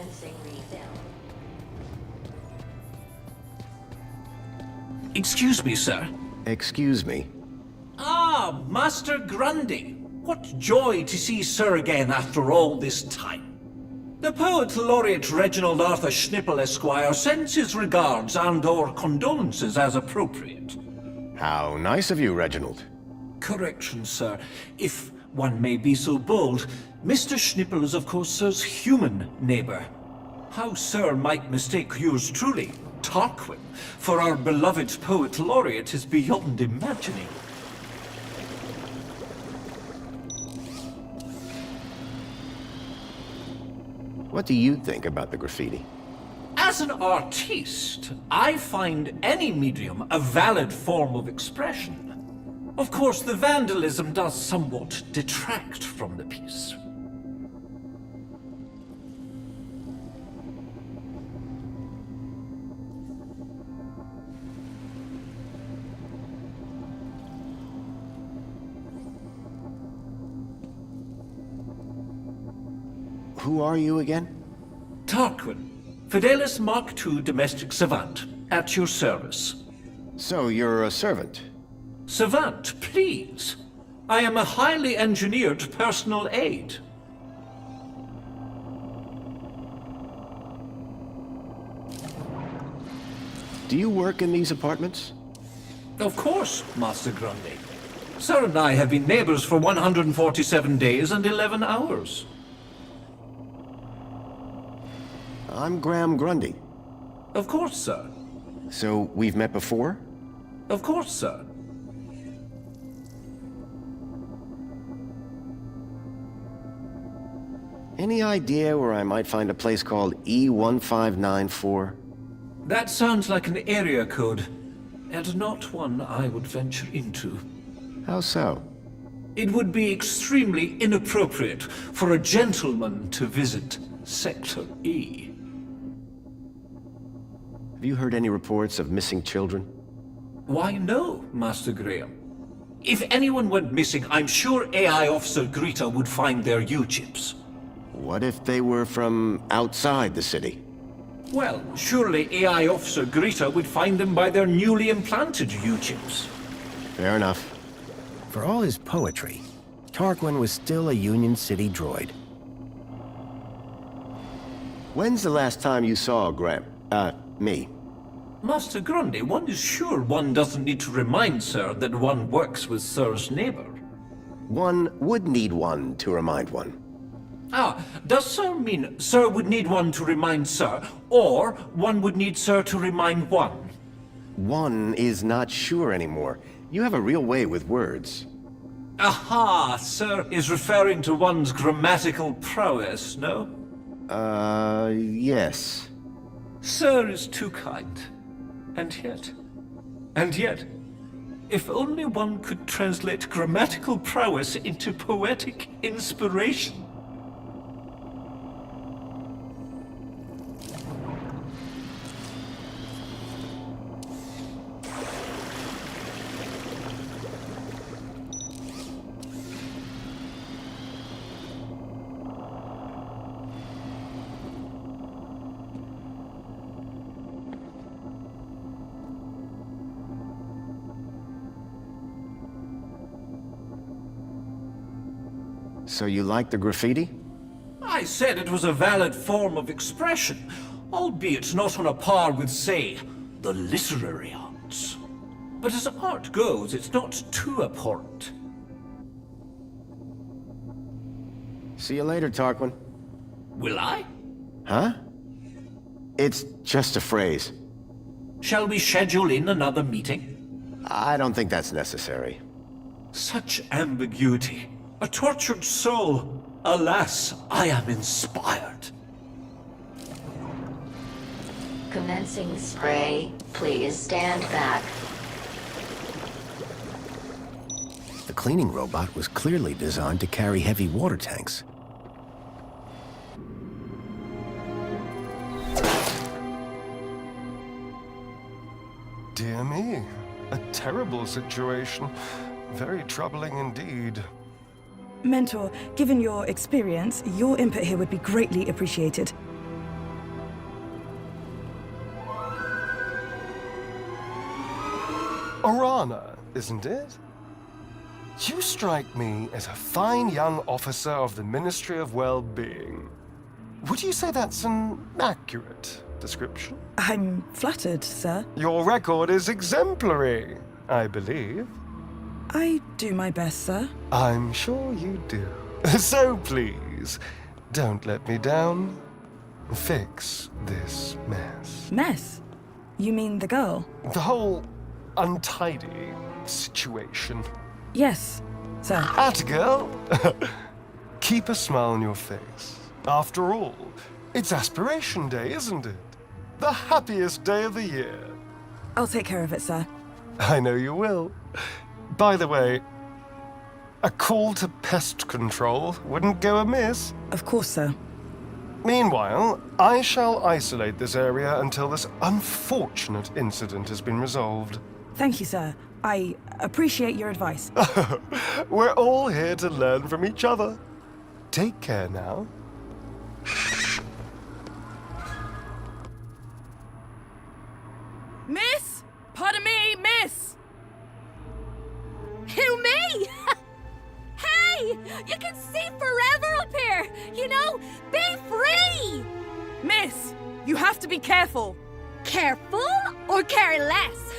Commencing refill. Excuse me, sir. Excuse me. Ah, Master Grundy. What joy to see Sir again after all this time. The Poet Laureate Reginald Arthur Schnipple Esquire sends his regards and/or condolences as appropriate. How nice of you, Reginald. Correction, sir. If one may be so bold, Mr. Schnipple is of course Sir's human neighbor. How Sir might mistake yours truly, Tarquin, for our beloved Poet Laureate is beyond imagining. What do you think about the graffiti? As an artiste, I find any medium a valid form of expression. Of course, the vandalism does somewhat detract from the piece. Who are you again? Tarquin, Fidelis Mark II domestic savant, at your service. So you're a servant? Savant, please. I am a highly engineered personal aid. Do you work in these apartments? Of course, Master Grundy. Sir and I have been neighbors for 147 days and 11 hours. I'm Graham Grundy. Of course, sir. So we've met before? Of course, sir. Any idea where I might find a place called E1594? That sounds like an area code, and not one I would venture into. How so? It would be extremely inappropriate for a gentleman to visit Sector E. Have you heard any reports of missing children? Why, no, Master Graham. If anyone went missing, I'm sure AI Officer Greta would find their U-chips. What if they were from outside the city? Well, surely AI Officer Greta would find them by their newly implanted U-chips. Fair enough. For all his poetry, Tarquin was still a Union City droid. When's the last time you saw Graham? Me. Master Grundy, one is sure one doesn't need to remind Sir that one works with Sir's neighbor. One would need one to remind one. Ah, does Sir mean Sir would need one to remind Sir, or one would need Sir to remind one? One is not sure anymore. You have a real way with words. Aha, Sir is referring to one's grammatical prowess, no? Yes. Sir is too kind. And yet, if only one could translate grammatical prowess into poetic inspiration. So you like the graffiti? I said it was a valid form of expression, albeit not on a par with, say, the literary arts. But as art goes, it's not too abhorrent. See you later, Tarquin. Will I? Huh? It's just a phrase. Shall we schedule in another meeting? I don't think that's necessary. Such ambiguity. A tortured soul. Alas, I am inspired. Commencing spray. Please stand back. The cleaning robot was clearly designed to carry heavy water tanks. Dear me, a terrible situation. Very troubling indeed. Mentor, given your experience, your input here would be greatly appreciated. Lana, isn't it? You strike me as a fine young officer of the Ministry of Well-Being. Would you say that's an accurate description? I'm flattered, sir. Your record is exemplary, I believe. I do my best, sir. I'm sure you do. So please, don't let me down. Fix this mess. Mess? You mean the girl? The whole untidy situation. Yes, sir. That girl. Keep a smile on your face. After all, it's Aspiration Day, isn't it? The happiest day of the year. I'll take care of it, sir. I know you will. By the way, a call to pest control wouldn't go amiss. Of course, sir. Meanwhile, I shall isolate this area until this unfortunate incident has been resolved. Thank you, sir. I appreciate your advice. We're all here to learn from each other. Take care now. Miss! Pardon me, miss! Who, me? Hey! You can see forever up here! You know, be free! Miss, you have to be careful. Careful or careless?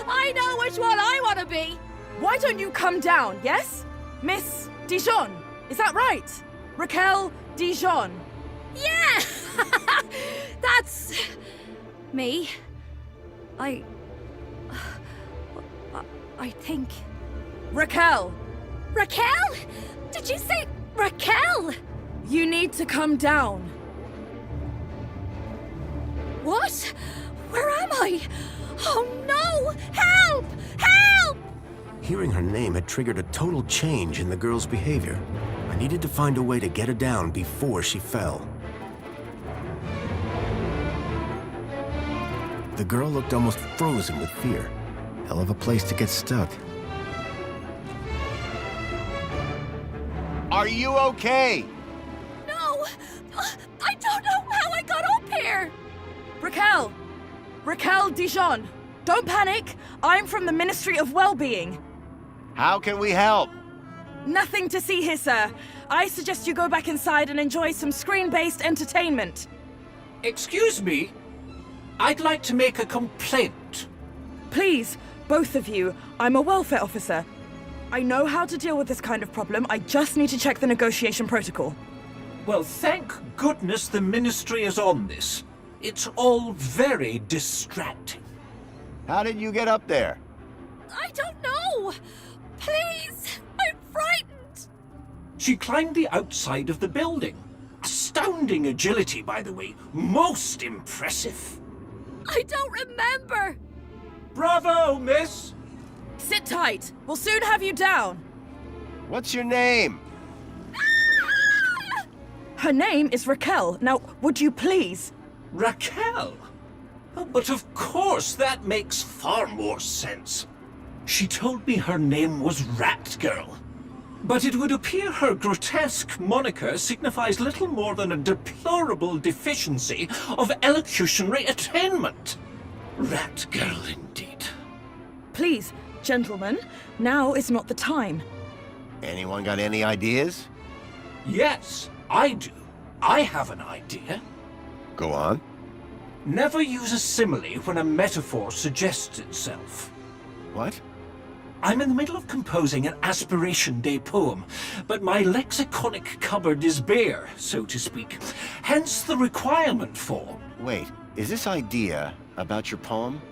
I know which one I want to be. Why don't you come down, yes? Miss Dijon, is that right? Raquel Dijon. Yeah! That's... me. I think... Raquel! Raquel? Did you say Raquel? You need to come down. What? Where am I? Oh no! Help! Help! Hearing her name had triggered a total change in the girl's behavior. I needed to find a way to get her down before she fell. The girl looked almost frozen with fear. Hell of a place to get stuck. Are you okay? No! I don't know how I got up here! Raquel! Raquel Dijon! Don't panic! I'm from the Ministry of Well-Being. How can we help? Nothing to see here, sir. I suggest you go back inside and enjoy some screen-based entertainment. Excuse me? I'd like to make a complaint. Please, both of you, I'm a welfare officer. I know how to deal with this kind of problem. I just need to check the negotiation protocol. Well, thank goodness the Ministry is on this. It's all very distracting. How did you get up there? I don't know! Please! I'm frightened! She climbed the outside of the building. Astounding agility, by the way. Most impressive. I don't remember! Bravo, miss! Sit tight. We'll soon have you down. What's your name? Her name is Raquel. Now, would you please? Raquel? Oh, but of course, that makes far more sense. She told me her name was Rat Girl. But it would appear her grotesque moniker signifies little more than a deplorable deficiency of elocutionary attainment. Rat Girl, indeed. Please, gentlemen, now is not the time. Anyone got any ideas? Yes, I do. I have an idea. Go on. Never use a simile when a metaphor suggests itself. What? I'm in the middle of composing an Aspiration Day poem, but my lexiconic cupboard is bare, so to speak. Hence the requirement for... Wait, is this idea about your poem?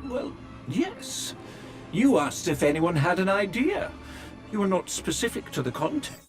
Well, yes. You asked if anyone had an idea. You were not specific to the context.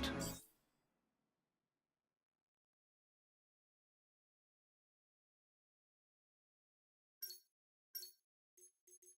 most.